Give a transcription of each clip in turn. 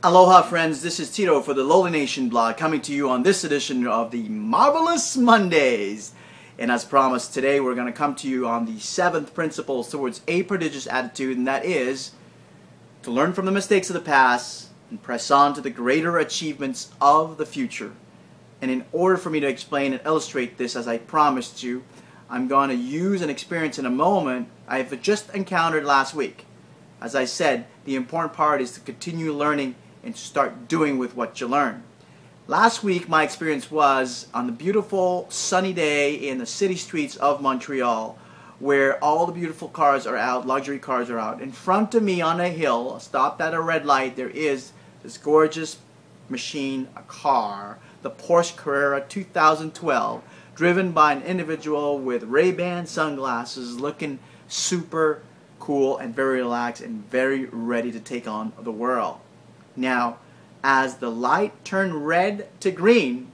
Aloha friends, this is Tito for the LoliNation blog coming to you on this edition of the Marvelous Mondays. And as promised, today we're going to come to you on the 7th principles towards a prodigious attitude, and that is to learn from the mistakes of the past and press on to the greater achievements of the future. And in order for me to explain and illustrate this as I promised you, I'm going to use an experience in a moment I've just encountered last week. As I said, the important part is to continue learning and start doing with what you learn. Last week my experience was on the beautiful sunny day in the city streets of Montreal, where all the beautiful cars are out, luxury cars are out. In front of me on a hill, stopped at a red light, there is this gorgeous machine, a car, the Porsche Carrera 2012, driven by an individual with Ray-Ban sunglasses, looking super cool and very relaxed and very ready to take on the world. Now, as the light turned red to green,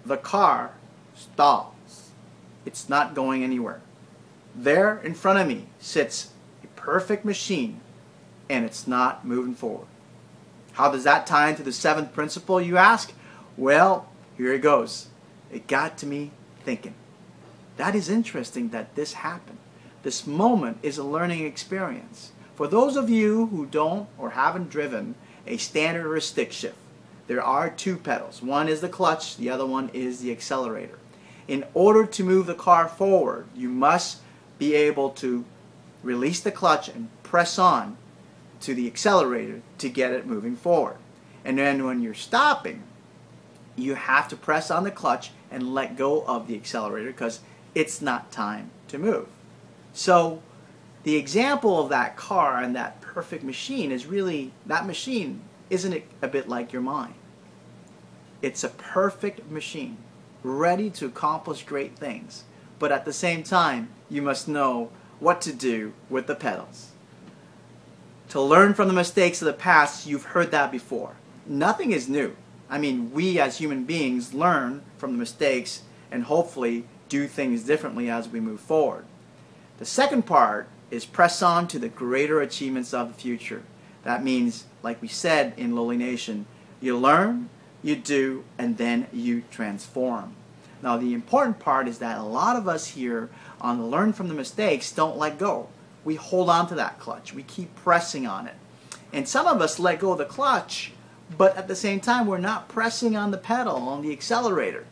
the car stalls. It's not going anywhere. There in front of me sits a perfect machine, and it's not moving forward. How does that tie into the 7th principle, you ask? Well, here it goes. It got to me thinking. That is interesting that this happened. This moment is a learning experience. For those of you who don't or haven't driven a standard or a stick shift, there are two pedals. One is the clutch, the other one is the accelerator. In order to move the car forward, you must be able to release the clutch and press on to the accelerator to get it moving forward. And then when you're stopping, you have to press on the clutch and let go of the accelerator because it's not time to move. So the example of that car and that perfect machine is really, that machine, isn't it a bit like your mind? It's a perfect machine, ready to accomplish great things. But at the same time, you must know what to do with the pedals. To learn from the mistakes of the past, you've heard that before. Nothing is new. I mean, we as human beings learn from the mistakes and hopefully do things differently as we move forward. The second part is press on to the greater achievements of the future. That means, like we said in LoliNation, you learn, you do, and then you transform. Now the important part is that a lot of us here on the learn from the mistakes don't let go. We hold on to that clutch. We keep pressing on it. And some of us let go of the clutch, but at the same time we're not pressing on the pedal, on the accelerator.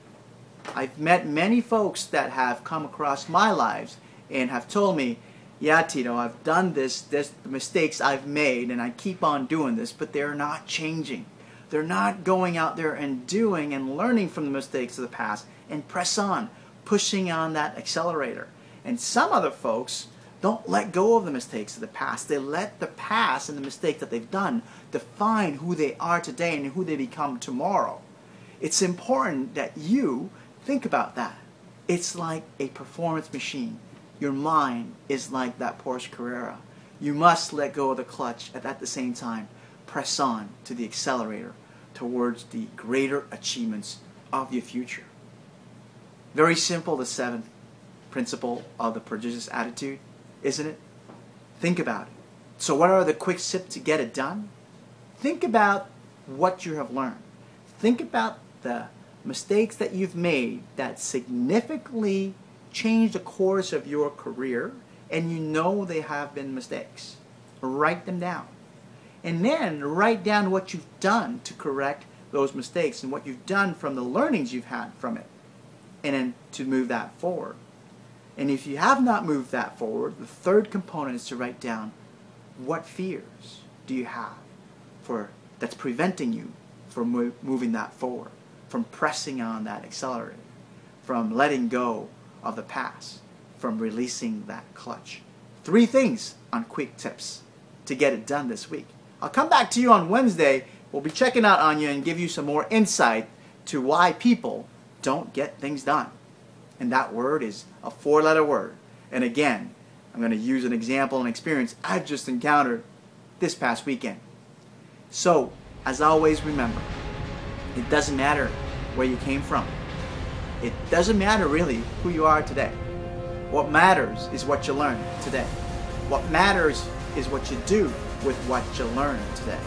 I've met many folks that have come across my lives and have told me, yeah, Tito, I've done this, the mistakes I've made, and I keep on doing this, but they're not changing. They're not going out there and doing and learning from the mistakes of the past and press on, pushing on that accelerator. And some other folks don't let go of the mistakes of the past. They let the past and the mistakes that they've done define who they are today and who they become tomorrow. It's important that you think about that. It's like a performance machine. Your mind is like that Porsche Carrera. You must let go of the clutch and at the same time press on to the accelerator towards the greater achievements of your future. Very simple, the 7th principle of the prodigious attitude, isn't it? Think about it. So what are the quick tips to get it done? Think about what you have learned. Think about the mistakes that you've made that significantly change the course of your career, and you know they have been mistakes. Write them down. And then write down what you've done to correct those mistakes and what you've done from the learnings you've had from it, and then to move that forward. And if you have not moved that forward, the third component is to write down what fears do you have that's preventing you from moving that forward, from pressing on that accelerator, from letting go of the past, from releasing that clutch. 3 things on quick tips to get it done this week. I'll come back to you on Wednesday. We'll be checking out on you and give you some more insight to why people don't get things done. And that word is a 4-letter word. And again, I'm going to use an example and experience I've just encountered this past weekend. So, as always, remember, it doesn't matter where you came from. It doesn't matter really who you are today. What matters is what you learn today. What matters is what you do with what you learn today.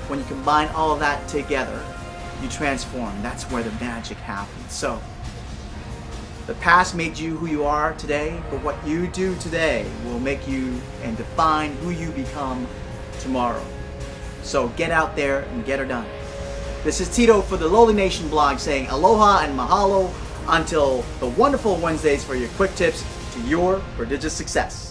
when you combine all of that together, you transform. That's where the magic happens. So, the past made you who you are today, but what you do today will make you and define who you become tomorrow. So get out there and get her done. This is Tito for the LoliNation blog saying aloha and mahalo until the wonderful Wednesdays for your quick tips to your prodigious success.